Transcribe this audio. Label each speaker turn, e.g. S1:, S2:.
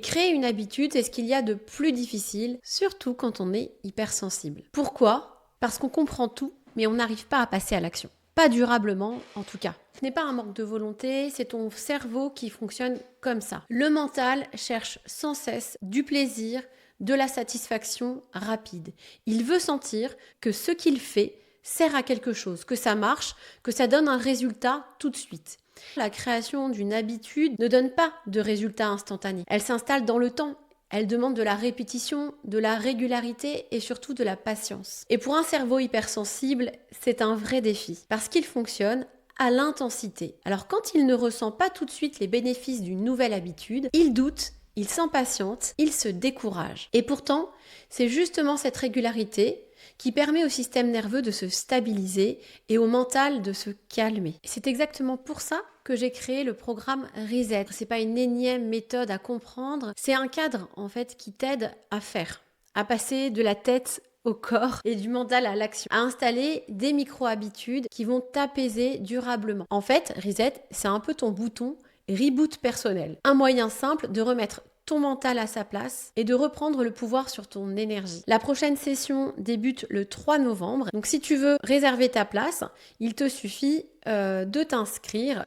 S1: Créer une habitude, c'est ce qu'il y a de plus difficile, surtout quand on est hypersensible. Pourquoi ? Parce qu'on comprend tout, mais on n'arrive pas à passer à l'action. Pas durablement, en tout cas. Ce n'est pas un manque de volonté, c'est ton cerveau qui fonctionne comme ça. Le mental cherche sans cesse du plaisir, de la satisfaction rapide. Il veut sentir que ce qu'il fait sert à quelque chose, que ça marche, que ça donne un résultat tout de suite. La création d'une habitude ne donne pas de résultat instantané. Elle s'installe dans le temps. Elle demande de la répétition, de la régularité et surtout de la patience. Et pour un cerveau hypersensible, c'est un vrai défi parce qu'il fonctionne à l'intensité. Alors quand il ne ressent pas tout de suite les bénéfices d'une nouvelle habitude, il doute, il s'impatiente, il se décourage. Et pourtant, c'est justement cette régularité qui permet au système nerveux de se stabiliser et au mental de se calmer. C'est exactement pour ça que j'ai créé le programme Reset. C'est pas une énième méthode à comprendre, c'est un cadre en fait qui t'aide à faire, à passer de la tête au corps et du mental à l'action, à installer des micro-habitudes qui vont t'apaiser durablement. En fait, Reset, c'est un peu ton bouton reboot personnel, un moyen simple de remettre ton mental à sa place et de reprendre le pouvoir sur ton énergie. La prochaine session débute le 3 novembre. Donc si tu veux réserver ta place, il te suffit de t'inscrire.